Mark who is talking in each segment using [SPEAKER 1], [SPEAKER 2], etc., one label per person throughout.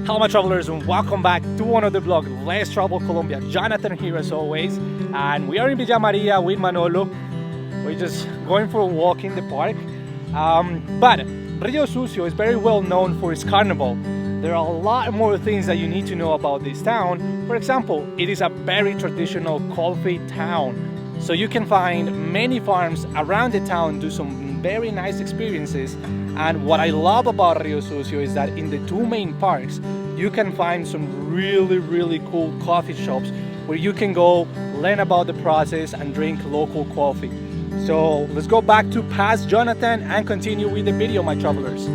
[SPEAKER 1] Hello my travelers and welcome back to another vlog. Let's travel Colombia. Jonathan here as always, and we are in Villa Maria with Manolo. We're just going for a walk in the park. But Riosucio is very well known for its carnival. There are a lot more things that you need to know about this town. For example, it is a very traditional coffee town. So you can find many farms around the town, do some very nice experiences. And what I love about Riosucio is that in the two main parks, you can find some really cool coffee shops where you can go learn about the process and drink local coffee. So let's go back to past Jonathan and continue with the video, my travelers.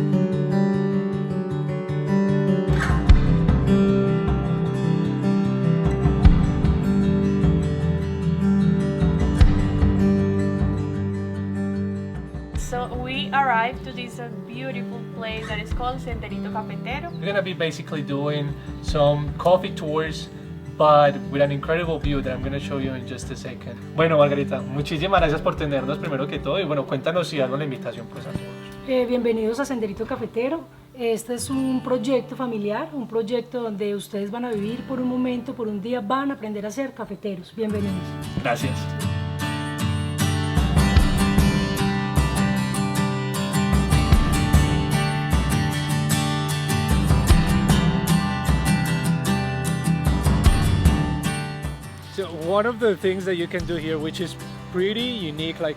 [SPEAKER 2] So we arrived to this beautiful place that is called Cafetero.
[SPEAKER 1] We're gonna be basically doing some coffee tours, but with an incredible view that I'm gonna show you in just a second. Bueno, Margarita, muchísimas gracias por tenernos primero que todo y bueno, cuéntanos si hago la invitación pues a todos.
[SPEAKER 3] Bienvenidos a Senderito Cafetero. Este es un proyecto familiar, un proyecto donde ustedes van a vivir por un momento, por un día, van a aprender a ser cafeteros. Bienvenidos.
[SPEAKER 1] Gracias. So one of the things that you can do here, which is pretty unique, like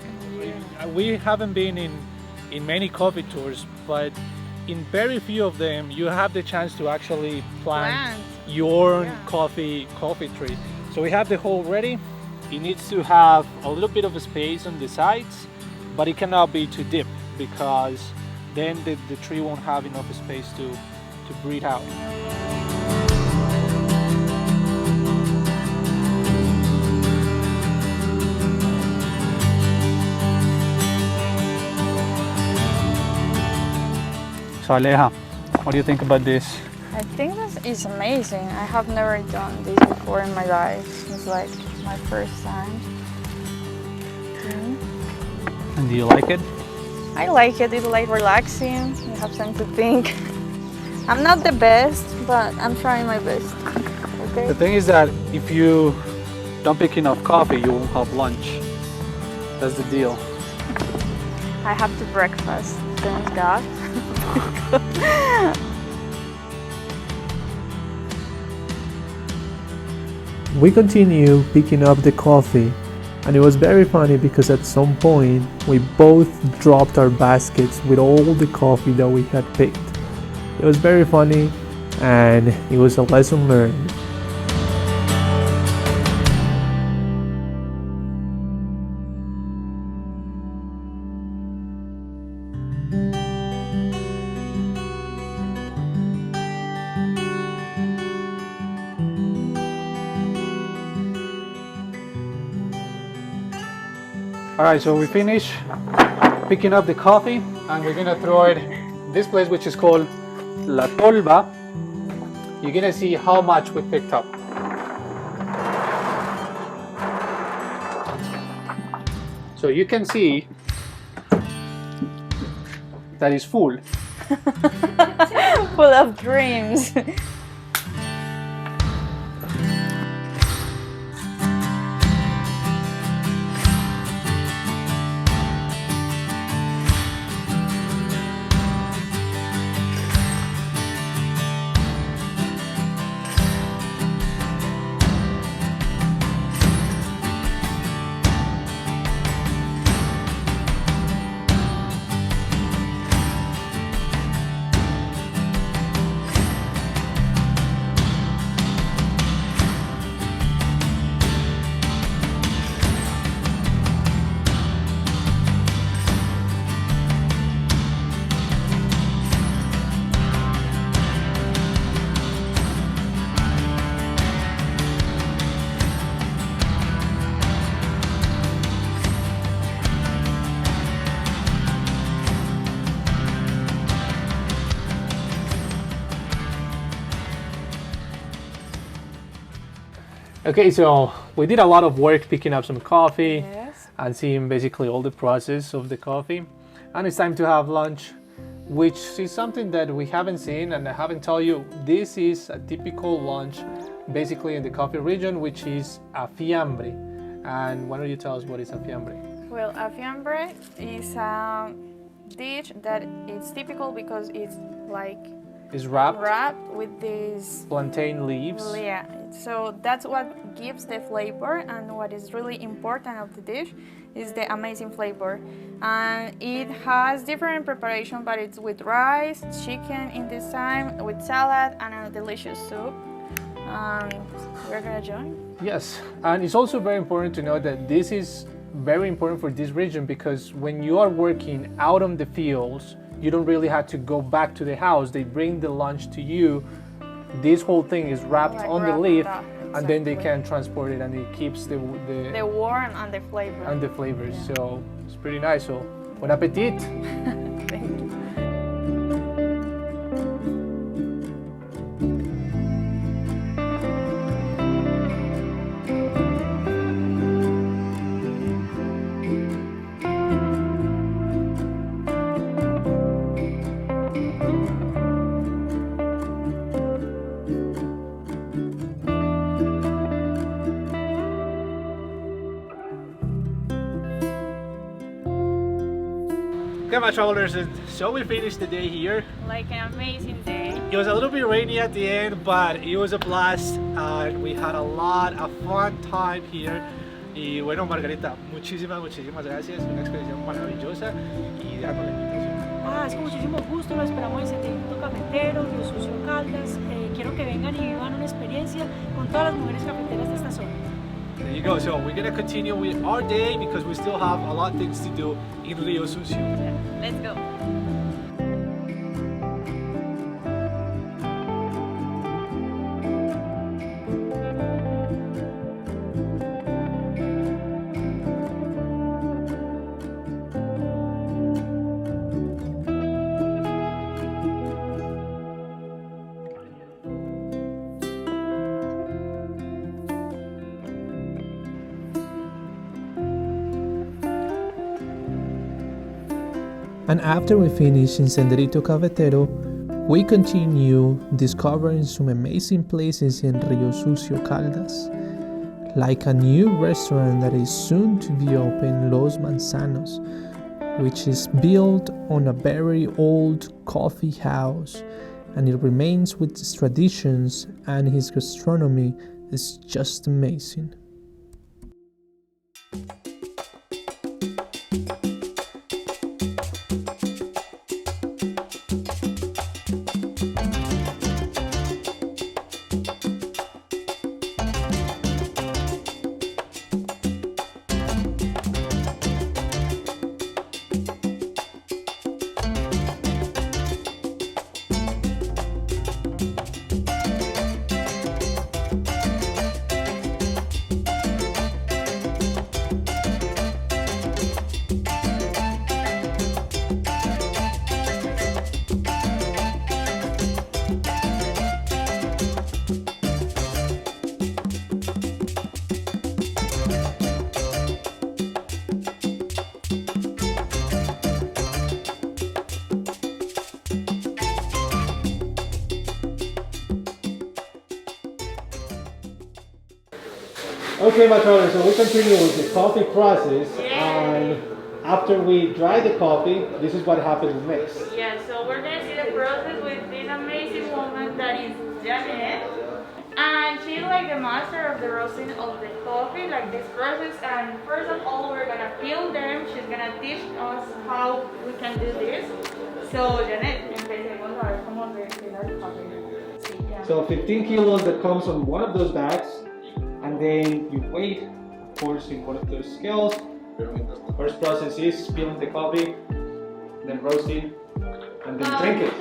[SPEAKER 1] we haven't been in many coffee tours, but in very few of them you have the chance to actually plant your own coffee tree. So we have the hole ready. It needs to have a little bit of a space on the sides, but it cannot be too deep because then the tree won't have enough space to breathe out. So Aleja, what do you think about this?
[SPEAKER 4] I think this is amazing. I have never done this before in my life. It's like my first time.
[SPEAKER 1] And do you like it?
[SPEAKER 4] I like it. It's like relaxing. You have time to think. I'm not the best, but I'm trying my best. Okay.
[SPEAKER 1] The thing is that if you don't pick enough coffee, you won't have lunch. That's the deal.
[SPEAKER 4] I have to breakfast. Thank God.
[SPEAKER 5] We continue picking up the coffee, and it was very funny because at some point we both dropped our baskets with all the coffee that we had picked. It was very funny and it was a lesson learned.
[SPEAKER 1] Alright, so we finished picking up the coffee and we're gonna throw it this place which is called La Tolva. You're gonna see how much we picked up. So you can see that it's full.
[SPEAKER 4] Full of dreams.
[SPEAKER 1] Okay, so we did a lot of work picking up some coffee.
[SPEAKER 4] Yes.
[SPEAKER 1] And seeing basically all the process of the coffee, and it's time to have lunch.
[SPEAKER 5] which is something that we haven't seen and I haven't told you. This is a typical lunch basically in the coffee region, which is a fiambre. And why don't you tell us what is a fiambre?
[SPEAKER 4] Well, a fiambre is a dish that is typical because it's like
[SPEAKER 5] It's wrapped
[SPEAKER 4] with these
[SPEAKER 5] plantain leaves.
[SPEAKER 4] yeah. So that's what gives the flavor, and what is really important of the dish is the amazing flavor. And it has different preparation, but it's with rice, chicken in this time, with salad and a delicious soup. We're gonna join.
[SPEAKER 5] Yes, and it's also very important to know that this is very important for this region because when you are working out on the fields, you don't really have to go back to the house. They bring the lunch to you. This whole thing is wrapped
[SPEAKER 4] Like
[SPEAKER 5] on the
[SPEAKER 4] wrapped
[SPEAKER 5] leaf,
[SPEAKER 4] up,
[SPEAKER 5] and then they
[SPEAKER 4] exactly.
[SPEAKER 5] can transport it, and it keeps the
[SPEAKER 4] warmth and the flavor.
[SPEAKER 5] and the flavors. So it's pretty nice. So bon appetit!
[SPEAKER 4] Thank you.
[SPEAKER 1] Okay, my travelers, so we finished the day here.
[SPEAKER 2] Like an amazing day.
[SPEAKER 1] It was a little bit rainy at the end, but it was a blast and we had a lot of fun time here. Y bueno, Margarita, muchísimas gracias. Una experiencia maravillosa y dejando la invitación.
[SPEAKER 3] Es con muchísimo gusto, lo esperamos en Senderito Cafetero, Riosucio Caldas. Quiero que vengan y vivan una experiencia con todas las mujeres cafeteras de esta zona.
[SPEAKER 1] There you go. So we're gonna continue with our day because we still have a lot of things to do in Riosucio.
[SPEAKER 2] Let's go.
[SPEAKER 5] And after we finish in Senderito Cafetero, we continue discovering some amazing places in Riosucio Caldas, like a new restaurant that is soon to be open, Los Manzanos, which is built on a very old coffee house, and it remains with its traditions, and his gastronomy is just amazing.
[SPEAKER 1] Okay, my travelers, so we continue with the coffee process, and after we dry the coffee, this is what happens next.
[SPEAKER 2] Yeah, so we're gonna see the process with this amazing woman that is Janet. And she's like the master of the roasting of the coffee, like this process. And first of all, we're gonna peel them. She's gonna teach us how we can do this. So, Janet, empecemos a ver cómo respirar el coffee. Sí, ya.
[SPEAKER 1] So 15 kilos that comes on one of those bags, and then you weigh, of course, in one of those scales. First process is peeling the coffee, then roasting, and then drink it.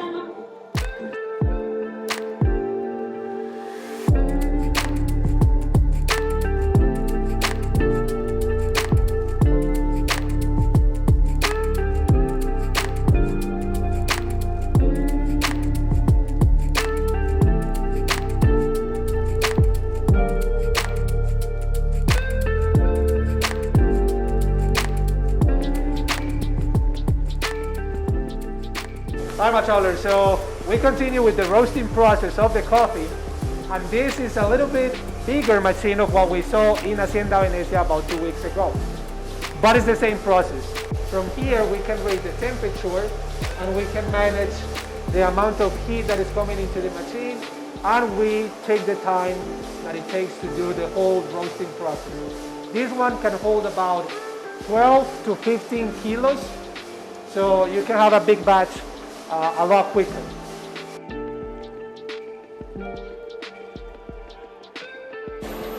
[SPEAKER 1] Alright, my travelers, so we continue with the roasting process of the coffee, and this is a little bit bigger machine of what we saw in Hacienda Venecia about 2 weeks ago. But it's the same process. From here we can raise the temperature and we can manage the amount of heat that is coming into the machine, and we take the time that it takes to do the whole roasting process. This one can hold about 12 to 15 kilos, so you can have a big batch a lot quicker.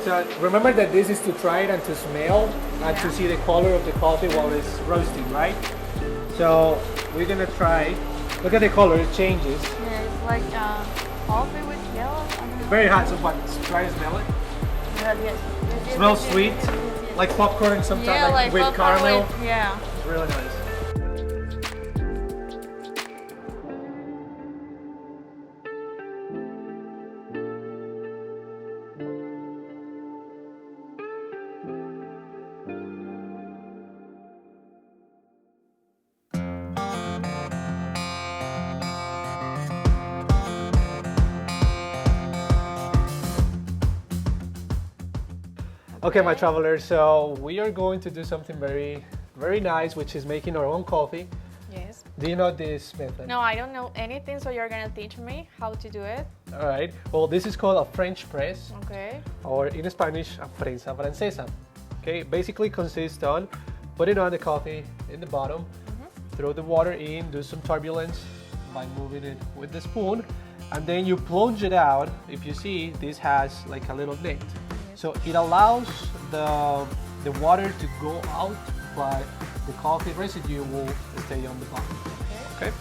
[SPEAKER 1] So remember that this is to try it and to smell and to see the color of the coffee while it's roasting, right? So we're gonna try. Look at the color, it changes.
[SPEAKER 4] Yeah, it's like coffee with yellow. I don't know.
[SPEAKER 1] Very hot, so what? Try to smell it.
[SPEAKER 4] Yes.
[SPEAKER 1] Smells sweet, like popcorn sometimes,
[SPEAKER 4] Yeah, like
[SPEAKER 1] with
[SPEAKER 4] popcorn
[SPEAKER 1] caramel.
[SPEAKER 4] with- yeah.
[SPEAKER 1] It's really nice. Okay, my travelers, so we are going to do something very, very nice, which is making our own coffee.
[SPEAKER 4] Yes.
[SPEAKER 1] Do you know this method?
[SPEAKER 4] No, I don't know anything, so you're gonna teach me how to do it.
[SPEAKER 1] All right. Well, this is called a French press,
[SPEAKER 4] Okay.
[SPEAKER 1] or in Spanish, a prensa francesa. Okay, basically consists on putting on the coffee in the bottom, throw the water in, do some turbulence by moving it with the spoon, and then you plunge it out. If you see, this has like a little net. So it allows the water to go out, but the coffee residue will stay on the bottom. Okay.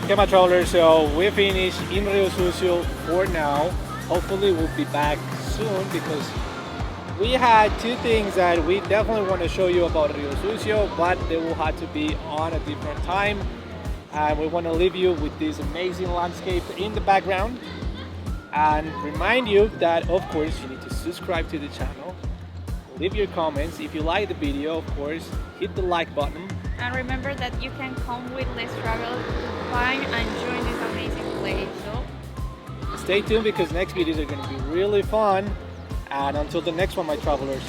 [SPEAKER 1] Okay, my travelers, so we finished in Riosucio for now. Hopefully we'll be back soon because we had two things that we definitely want to show you about Riosucio, but they will have to be on a different time. And we want to leave you with this amazing landscape in the background. And remind you that, of course, you need to subscribe to the channel. Leave your comments. If you like the video, of course, hit the like button.
[SPEAKER 4] And remember that you can come with less travel to find and join this amazing place. So
[SPEAKER 1] Stay tuned because next videos are going to be really fun. And until the next one, my travelers.